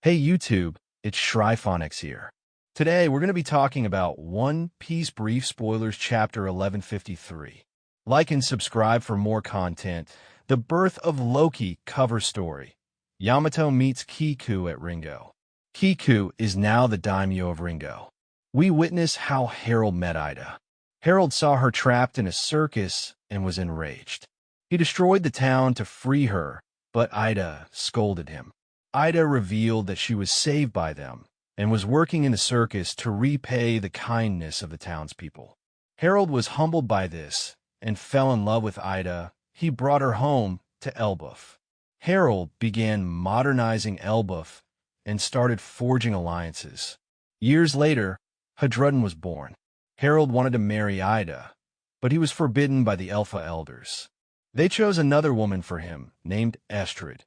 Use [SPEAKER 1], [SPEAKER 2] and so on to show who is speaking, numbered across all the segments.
[SPEAKER 1] Hey YouTube, it's ShryphonX here. Today we're going to be talking about One Piece Brief Spoilers Chapter 1153. Like and subscribe for more content. The Birth of Loki cover story. Yamato meets Kiku at Ringo. Kiku is now the daimyo of Ringo. We witness how Harold met Ida. Harold saw her trapped in a circus and was enraged. He destroyed the town to free her, but Ida scolded him. Ida revealed that she was saved by them and was working in the circus to repay the kindness of the townspeople. Harold was humbled by this and fell in love with Ida. He brought her home to Elbaf. Harold began modernizing Elbaf and started forging alliances. Years later, Hadrudden was born. Harold wanted to marry Ida, but he was forbidden by the Elfa elders. They chose another woman for him, named Estrid,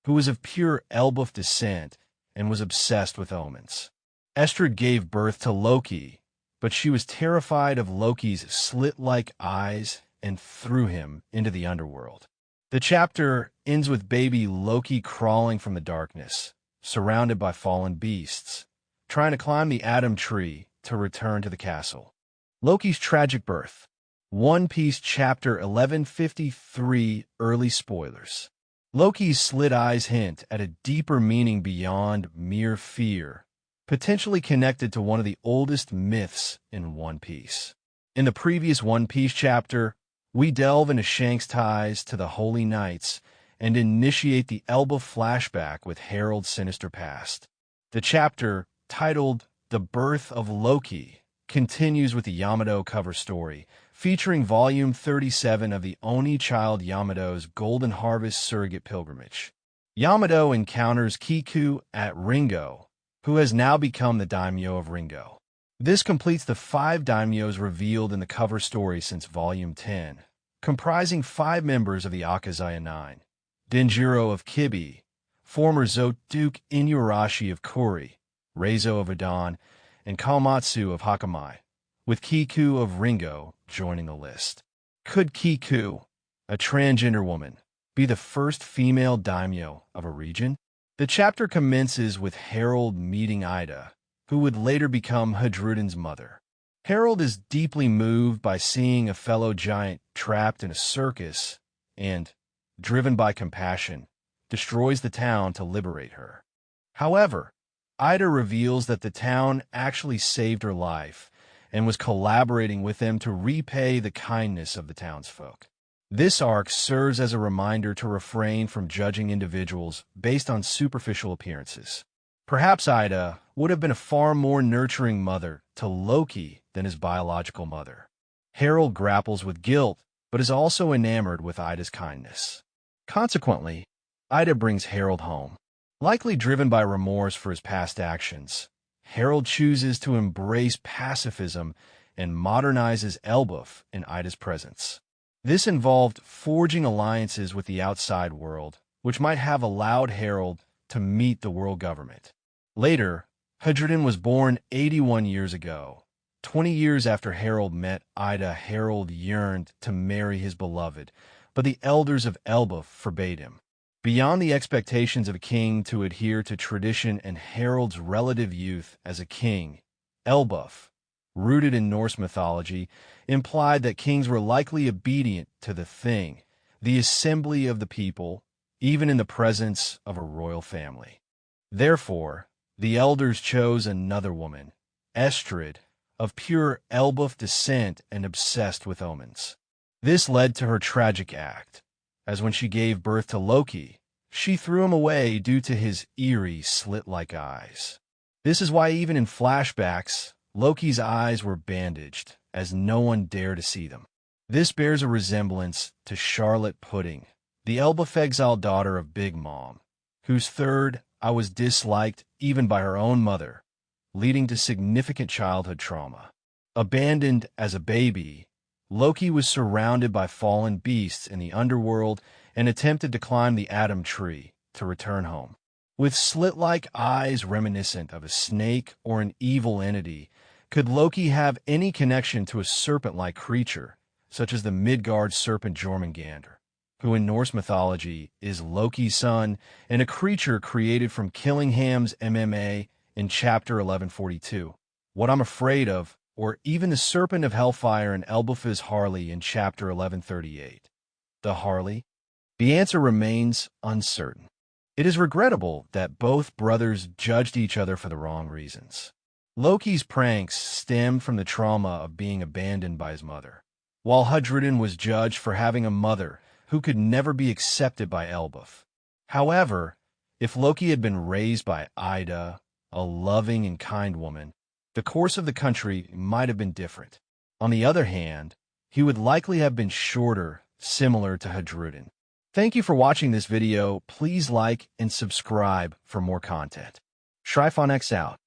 [SPEAKER 1] who was of pure Elbaf descent and was obsessed with omens. Estrid gave birth to Loki, but she was terrified of Loki's slit-like eyes and threw him into the underworld. The chapter ends with baby Loki crawling from the darkness, surrounded by fallen beasts, trying to climb the Atom Tree to return to the castle. Loki's tragic birth. One Piece Chapter 1153 Early Spoilers. Loki's slit eyes hint at a deeper meaning beyond mere fear, potentially connected to one of the oldest myths in One Piece. In the previous One Piece chapter, we delve into Shanks' ties to the Holy Knights and initiate the Elba flashback with Harold's sinister past. The chapter, titled The Birth of Loki, continues with the Yamato cover story, featuring Volume 37 of the Oni Child Yamato's Golden Harvest Surrogate Pilgrimage. Yamato encounters Kiku at Ringo, who has now become the daimyo of Ringo. This completes the 5 daimyos revealed in the cover story since Volume 10, comprising 5 members of the Akazaya 9, Denjiro of Kibi, former Zote Duke Inuyarashi of Kuri, Reizo of Adon, and Kawamatsu of Hakamai, with Kiku of Ringo joining the list. Could Kiku, a transgender woman, be the first female daimyo of a region? The chapter commences with Harold meeting Ida, who would later become Hadrudden's mother. Harold is deeply moved by seeing a fellow giant trapped in a circus and, driven by compassion, destroys the town to liberate her. However, Ida reveals that the town actually saved her life and was collaborating with them to repay the kindness of the townsfolk. This arc serves as a reminder to refrain from judging individuals based on superficial appearances. Perhaps Ida would have been a far more nurturing mother to Loki than his biological mother. Harold grapples with guilt, but is also enamored with Ida's kindness. Consequently, Ida brings Harold home. Likely driven by remorse for his past actions, Harold chooses to embrace pacifism and modernizes Elbaf in Ida's presence. This involved forging alliances with the outside world, which might have allowed Harold to meet the world government. Later, Hadrudden was born 81 years ago. 20 years after Harold met Ida, Harold yearned to marry his beloved, but the elders of Elbaf forbade him. Beyond the expectations of a king to adhere to tradition and Harold's relative youth as a king, Elbaf, rooted in Norse mythology, implied that kings were likely obedient to the thing, the assembly of the people, even in the presence of a royal family. Therefore, the elders chose another woman, Estrid, of pure Elbaf descent and obsessed with omens. This led to her tragic act, as when she gave birth to Loki, she threw him away due to his eerie, slit-like eyes. This is why even in flashbacks, Loki's eyes were bandaged, as no one dared to see them. This bears a resemblance to Charlotte Pudding, the Elbaf exiled daughter of Big Mom, whose third eye was disliked even by her own mother, leading to significant childhood trauma. Abandoned as a baby, Loki was surrounded by fallen beasts in the underworld and attempted to climb the Atom Tree to return home. With slit-like eyes reminiscent of a snake or an evil entity, could Loki have any connection to a serpent-like creature, such as the Midgard serpent Jormungandr, who in Norse mythology is Loki's son and a creature created from Killingham's MMA in chapter 1142. What I'm afraid of, or even the serpent of hellfire and Elbaf's Harley in chapter 1138. The Harley? The answer remains uncertain. It is regrettable that both brothers judged each other for the wrong reasons. Loki's pranks stemmed from the trauma of being abandoned by his mother, while Hudrudin was judged for having a mother who could never be accepted by Elbaf. However, if Loki had been raised by Ida, a loving and kind woman, the course of the country might have been different. On the other hand, he would likely have been shorter, similar to Hudrudin. Thank you for watching this video. Please like and subscribe for more content. ShryphonX out.